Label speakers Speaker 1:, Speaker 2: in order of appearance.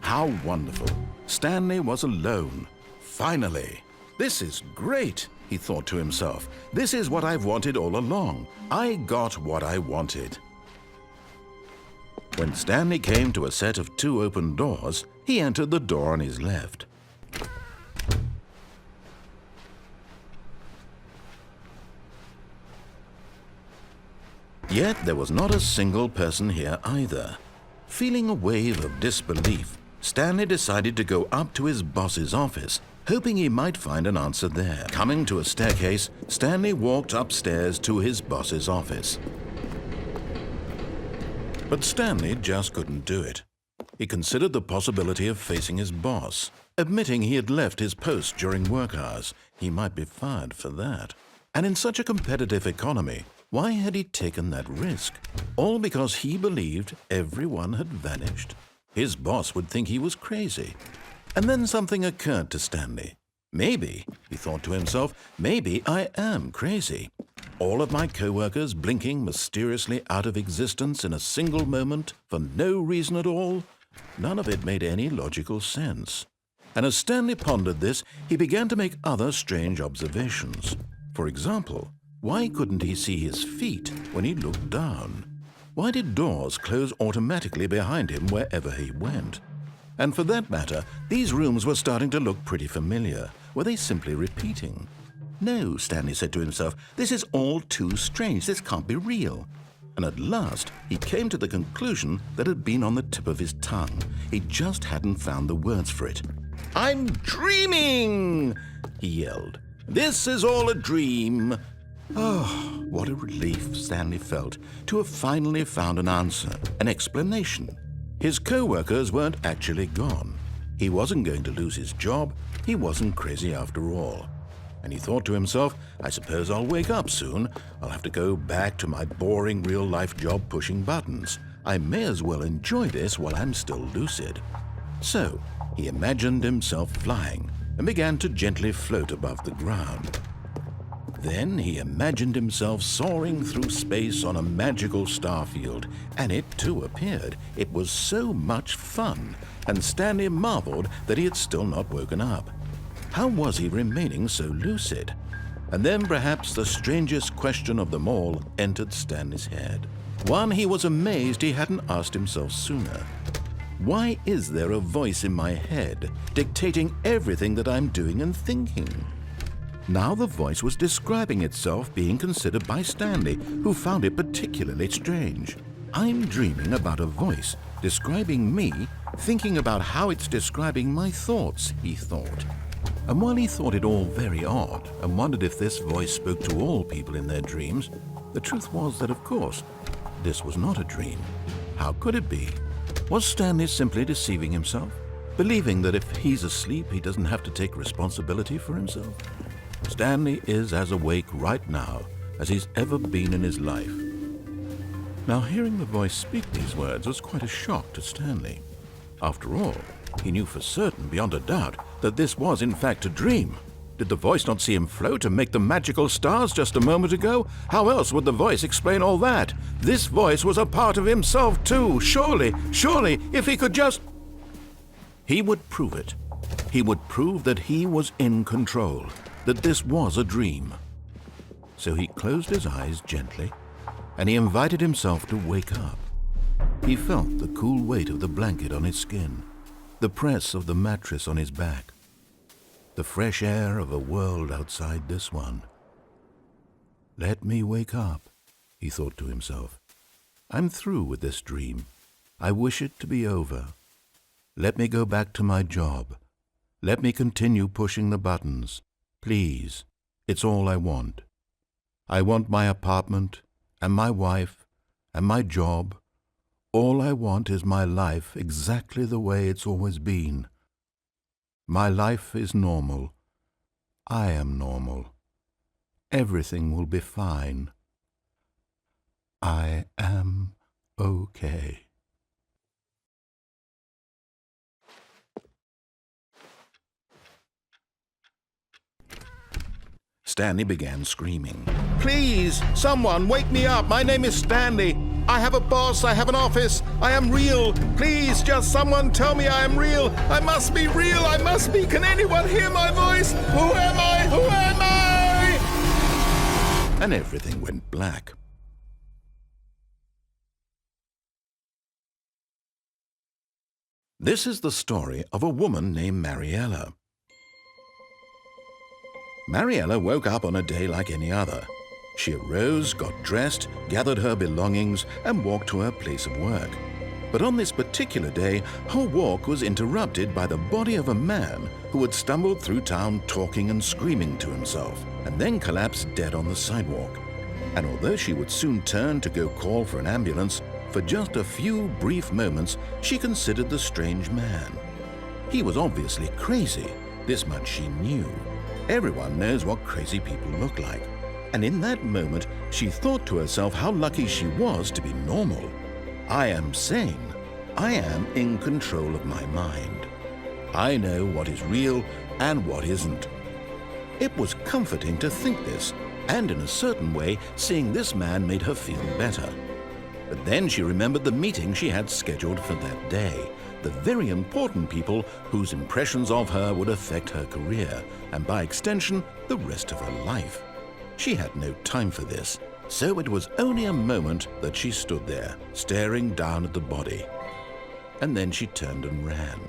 Speaker 1: How wonderful. Stanley was alone. Finally. This is great, he thought to himself. This is what I've wanted all along. I got what I wanted. When Stanley came to a set of 2 open doors, he entered the door on his left. Yet there was not a single person here either. Feeling a wave of disbelief, Stanley decided to go up to his boss's office, hoping he might find an answer there. Coming to a staircase, Stanley walked upstairs to his boss's office. But Stanley just couldn't do it. He considered the possibility of facing his boss. Admitting he had left his post during work hours, he might be fired for that. And in such a competitive economy, why had he taken that risk? All because he believed everyone had vanished. His boss would think he was crazy. And then something occurred to Stanley. Maybe, he thought to himself, maybe I am crazy. All of my co-workers blinking mysteriously out of existence in a single moment for no reason at all? None of it made any logical sense. And as Stanley pondered this, he began to make other strange observations. For example, why couldn't he see his feet when he looked down? Why did doors close automatically behind him wherever he went? And for that matter, these rooms were starting to look pretty familiar. Were they simply repeating? No, Stanley said to himself, this is all too strange. This can't be real. And at last, he came to the conclusion that had been on the tip of his tongue. He just hadn't found the words for it. "I'm dreaming!" he yelled. "This is all a dream." Oh, what a relief Stanley felt to have finally found an answer, an explanation. His co-workers weren't actually gone. He wasn't going to lose his job. He wasn't crazy after all. And he thought to himself, I suppose I'll wake up soon. I'll have to go back to my boring real-life job pushing buttons. I may as well enjoy this while I'm still lucid. So he imagined himself flying and began to gently float above the ground. Then he imagined himself soaring through space on a magical starfield, and it too appeared. It was so much fun, and Stanley marveled that he had still not woken up. How was he remaining so lucid? And then perhaps the strangest question of them all entered Stanley's head. One he was amazed he hadn't asked himself sooner. Why is there a voice in my head dictating everything that I'm doing and thinking? Now the voice was describing itself being considered by Stanley, who found it particularly strange. I'm dreaming about a voice describing me, thinking about how it's describing my thoughts, he thought. And while he thought it all very odd and wondered if this voice spoke to all people in their dreams, the truth was that, of course, this was not a dream. How could it be? Was Stanley simply deceiving himself, believing that if he's asleep, he doesn't have to take responsibility for himself? Stanley is as awake right now as he's ever been in his life. Now, hearing the voice speak these words was quite a shock to Stanley. After all, he knew for certain, beyond a doubt, that this was in fact a dream. Did the voice not see him float and make the magical stars just a moment ago? How else would the voice explain all that? This voice was a part of himself too. Surely, if he could just... He would prove it. He would prove that he was in control, that this was a dream. So he closed his eyes gently, and he invited himself to wake up. He felt the cool weight of the blanket on his skin, the press of the mattress on his back, the fresh air of a world outside this one. Let me wake up, he thought to himself. I'm through with this dream. I wish it to be over. Let me go back to my job. Let me continue pushing the buttons. Please, it's all I want. I want my apartment, and my wife, and my job. All I want is my life exactly the way it's always been. My life is normal. I am normal. Everything will be fine. I am okay. Stanley began screaming. Please, someone, wake me up. My name is Stanley. I have a boss, I have an office, I am real. Please, just someone tell me I am real. I must be real, I must be. Can anyone hear my voice? Who am I? Who am I? And everything went black. This is the story of a woman named Mariella. Mariella woke up on a day like any other. She arose, got dressed, gathered her belongings, and walked to her place of work. But on this particular day, her walk was interrupted by the body of a man who had stumbled through town talking and screaming to himself, and then collapsed dead on the sidewalk. And although she would soon turn to go call for an ambulance, for just a few brief moments, she considered the strange man. He was obviously crazy. This much she knew. Everyone knows what crazy people look like. And in that moment, she thought to herself how lucky she was to be normal. I am sane. I am in control of my mind. I know what is real and what isn't. It was comforting to think this, and in a certain way, seeing this man made her feel better. But then she remembered the meeting she had scheduled for that day, the very important people whose impressions of her would affect her career, and by extension, the rest of her life. She had no time for this, so it was only a moment that she stood there, staring down at the body. And then she turned and ran.